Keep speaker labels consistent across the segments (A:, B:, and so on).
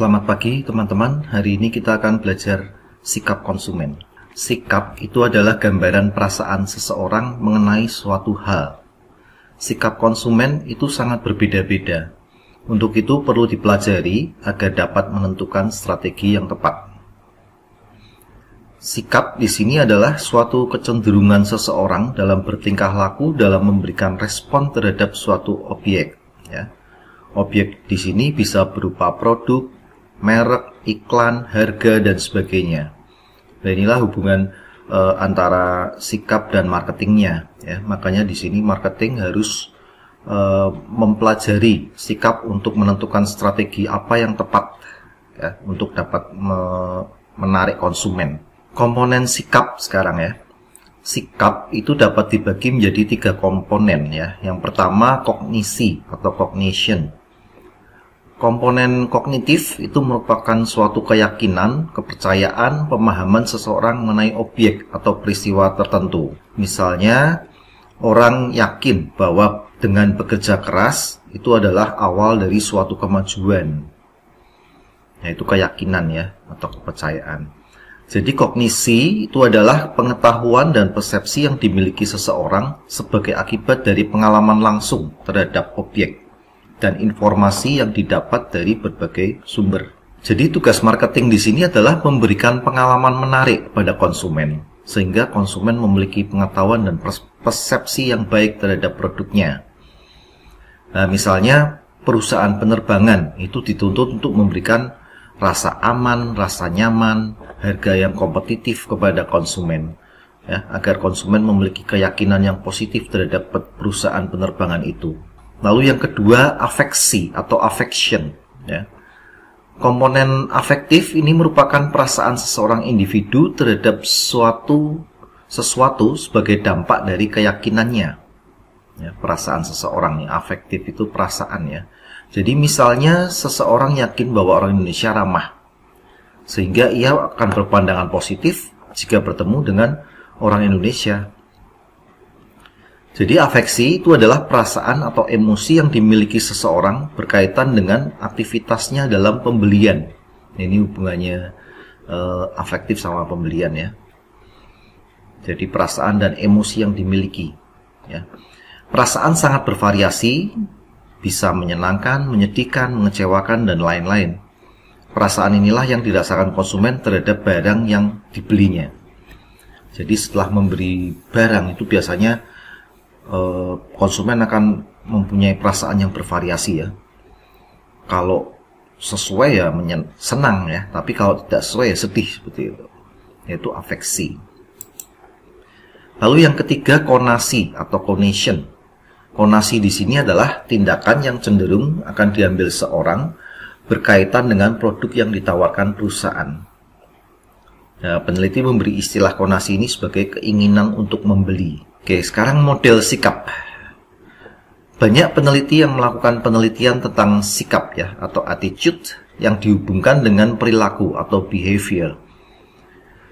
A: Selamat pagi teman-teman, hari ini kita akan belajar sikap konsumen. Sikap itu adalah gambaran perasaan seseorang mengenai suatu hal. Sikap konsumen itu sangat berbeda-beda. Untuk itu perlu dipelajari agar dapat menentukan strategi yang tepat. Sikap di sini adalah suatu kecenderungan seseorang dalam bertingkah laku dalam memberikan respon terhadap suatu objek. Objek di sini bisa berupa produk, merek, iklan, harga, dan sebagainya. Dan inilah hubungan antara sikap dan marketingnya. Makanya di sini marketing harus mempelajari sikap untuk menentukan strategi apa yang tepat untuk dapat menarik konsumen. Komponen sikap sekarang Sikap itu dapat dibagi menjadi 3 komponen Yang pertama kognisi atau cognition. Komponen kognitif itu merupakan suatu keyakinan, kepercayaan, pemahaman seseorang mengenai objek atau peristiwa tertentu. Misalnya, orang yakin bahwa dengan bekerja keras itu adalah awal dari suatu kemajuan. Itu keyakinan atau kepercayaan. Jadi kognisi itu adalah pengetahuan dan persepsi yang dimiliki seseorang sebagai akibat dari pengalaman langsung terhadap objek dan informasi yang didapat dari berbagai sumber. Jadi tugas marketing di sini adalah memberikan pengalaman menarik pada konsumen, sehingga konsumen memiliki pengetahuan dan persepsi yang baik terhadap produknya. Misalnya perusahaan penerbangan itu dituntut untuk memberikan rasa aman, rasa nyaman, harga yang kompetitif kepada konsumen, agar konsumen memiliki keyakinan yang positif terhadap perusahaan penerbangan itu. Lalu yang kedua, afeksi atau affection. Komponen afektif ini merupakan perasaan seseorang individu terhadap sesuatu sebagai dampak dari keyakinannya. Perasaan seseorang afektif itu perasaan Jadi misalnya seseorang yakin bahwa orang Indonesia ramah, sehingga ia akan berpandangan positif jika bertemu dengan orang Indonesia. Jadi afeksi itu adalah perasaan atau emosi yang dimiliki seseorang berkaitan dengan aktivitasnya dalam pembelian. Ini hubungannya afektif sama pembelian Jadi perasaan dan emosi yang dimiliki. Perasaan sangat bervariasi, bisa menyenangkan, menyedihkan, mengecewakan, dan lain-lain. Perasaan inilah yang dirasakan konsumen terhadap barang yang dibelinya. Jadi setelah memberi barang itu biasanya konsumen akan mempunyai perasaan yang bervariasi Kalau sesuai senang tapi kalau tidak sesuai sedih seperti itu. Yaitu afeksi. Lalu yang ketiga, konasi atau conation. Konasi di sini adalah tindakan yang cenderung akan diambil seorang berkaitan dengan produk yang ditawarkan perusahaan. Peneliti memberi istilah konasi ini sebagai keinginan untuk membeli. Oke, sekarang model sikap. Banyak peneliti yang melakukan penelitian tentang sikap atau attitude yang dihubungkan dengan perilaku atau behavior.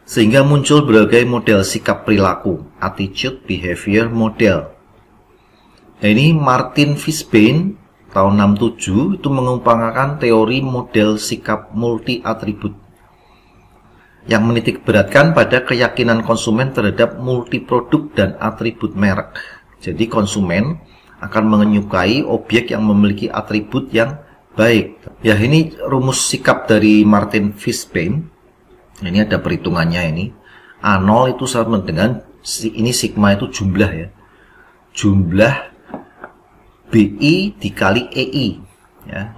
A: Sehingga muncul berbagai model sikap perilaku, attitude behavior model. Ini Martin Fishbein tahun 67 itu mengumpulkan teori model sikap multi atribut yang menitik beratkan pada keyakinan konsumen terhadap multi produk dan atribut merek. Jadi konsumen akan menyukai objek yang memiliki atribut yang baik. Ini rumus sikap dari Martin Fishbein. Ini ada perhitungannya ini. A0 itu sama dengan ini sigma itu jumlah Jumlah BI dikali EI.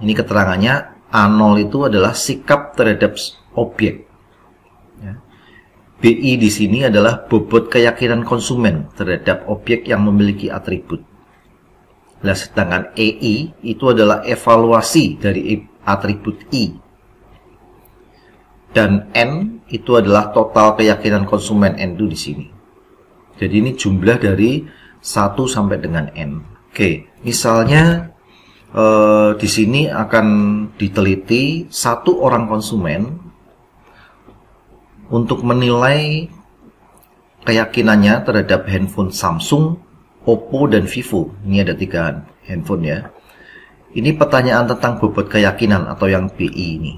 A: Ini keterangannya A0 itu adalah sikap terhadap objek. BI di sini adalah bobot keyakinan konsumen terhadap objek yang memiliki atribut. Sedangkan EI itu adalah evaluasi dari atribut I. Dan N itu adalah total keyakinan konsumen N itu di sini. Jadi ini jumlah dari 1 sampai dengan N. Oke, misalnya di sini akan diteliti satu orang konsumen untuk menilai keyakinannya terhadap handphone Samsung, Oppo, dan Vivo. Ini ada 3 handphone Ini pertanyaan tentang bobot keyakinan atau yang BI ini.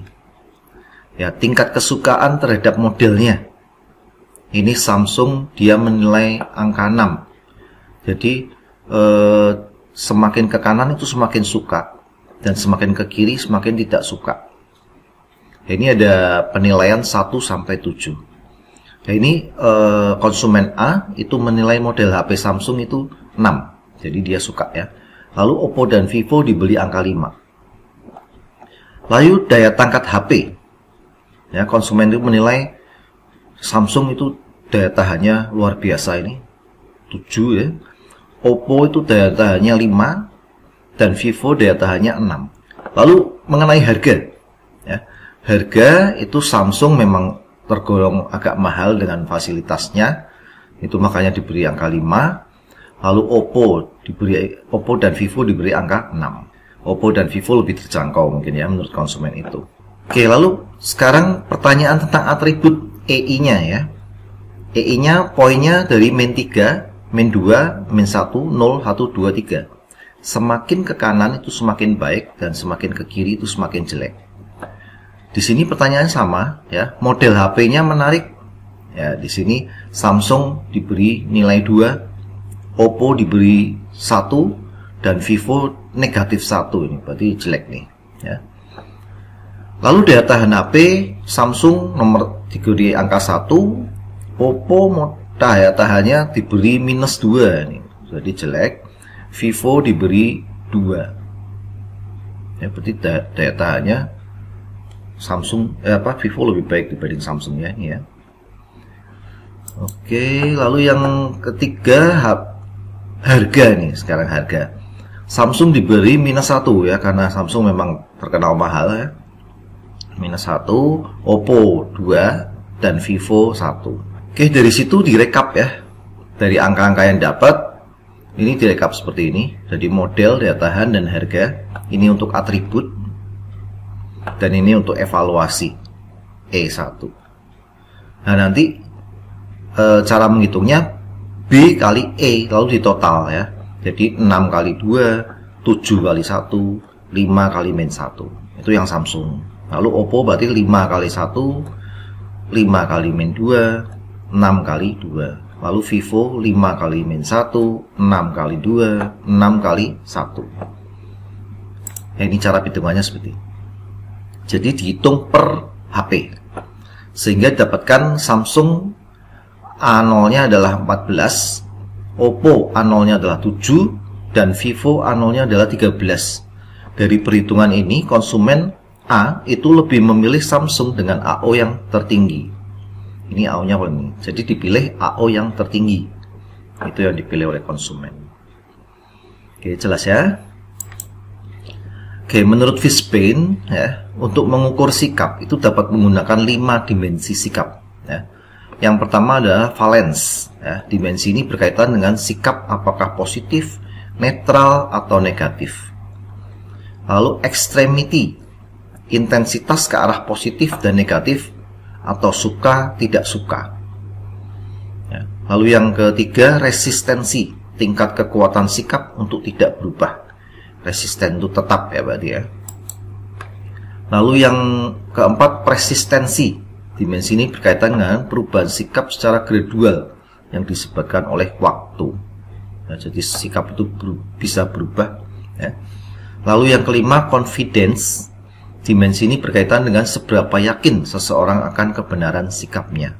A: Ya, tingkat kesukaan terhadap modelnya. Ini Samsung dia menilai angka 6. Jadi semakin ke kanan itu semakin suka, dan semakin ke kiri semakin tidak suka. Ini ada penilaian 1 sampai 7. Nah, ini konsumen A itu menilai model HP Samsung itu 6. Jadi dia suka ya. Lalu Oppo dan Vivo diberi angka 5. Lalu daya tangkat HP. Ya, konsumen itu menilai Samsung itu daya tahannya luar biasa ini. 7 ya. Oppo itu daya tahannya 5 dan Vivo daya tahannya 6. Lalu mengenai harga ya. Harga itu Samsung memang tergolong agak mahal dengan fasilitasnya. Itu makanya diberi angka 5. Lalu Oppo dan Vivo diberi angka 6. Oppo dan Vivo lebih terjangkau mungkin ya menurut konsumen itu. Oke, lalu sekarang pertanyaan tentang atribut EI-nya ya. EI-nya poinnya dari min 3, min 2, min 1, 0, 1, 2, 3. Semakin ke kanan itu semakin baik dan semakin ke kiri itu semakin jelek. Di sini pertanyaan sama ya. Model HP-nya menarik. Ya, di sini Samsung diberi nilai 2, Oppo diberi 1 dan Vivo negatif 1. Ini berarti jelek nih ya. Lalu daya tahan HP Samsung nomor diberi angka 1, Oppo daya tahannya diberi minus 2 nih, jadi jelek. Vivo diberi 2. Ya, berarti daya tahannya Vivo lebih baik dibanding Samsung ya ini ya. Oke, lalu yang ketiga harga nih. Sekarang harga Samsung diberi minus 1 ya, karena Samsung memang terkenal mahal ya. Minus 1, Oppo 2 dan Vivo 1. Oke, dari situ direkap ya. Dari angka-angka yang dapat, ini direkap seperti ini. Jadi model, daya tahan, dan harga. Ini untuk atribut. Dan ini untuk evaluasi E1. Nah, nanti cara menghitungnya B kali E, lalu ditotal ya. Jadi 6 kali 2, 7 kali 1, 5 kali min 1. Itu yang Samsung. Lalu Oppo berarti 5 kali 1, 5 kali min 2, 6 kali 2. Lalu Vivo 5 kali min 1, 6 kali 2, 6 kali 1. Nah, ini cara hitungannya seperti ini. Jadi dihitung per HP. Sehingga dapatkan Samsung A0-nya adalah 14, Oppo A0-nya adalah 7, dan Vivo A0-nya adalah 13. Dari perhitungan ini, konsumen A itu lebih memilih Samsung dengan AO yang tertinggi. Ini AO-nya paling. Jadi dipilih AO yang tertinggi. Itu yang dipilih oleh konsumen. Oke, jelas ya. Oke, menurut Fishbane ya, untuk mengukur sikap itu dapat menggunakan 5 dimensi sikap ya. Yang pertama adalah valence ya. Dimensi ini berkaitan dengan sikap apakah positif, netral atau negatif. Lalu extremity, intensitas ke arah positif dan negatif atau suka tidak suka ya. Lalu yang ketiga resistensi, tingkat kekuatan sikap untuk tidak berubah. Resisten itu tetap ya berarti ya. Lalu yang keempat persistensi, dimensi ini berkaitan dengan perubahan sikap secara gradual yang disebabkan oleh waktu. Nah, jadi sikap itu bisa berubah ya. Lalu yang kelima confidence, dimensi ini berkaitan dengan seberapa yakin seseorang akan kebenaran sikapnya.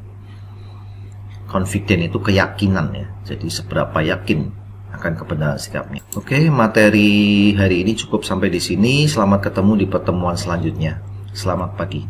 A: Confident itu keyakinan ya. Jadi seberapa yakin akan kebenaran sikapnya. Oke, materi hari ini cukup sampai di sini. Selamat ketemu di pertemuan selanjutnya. Selamat pagi.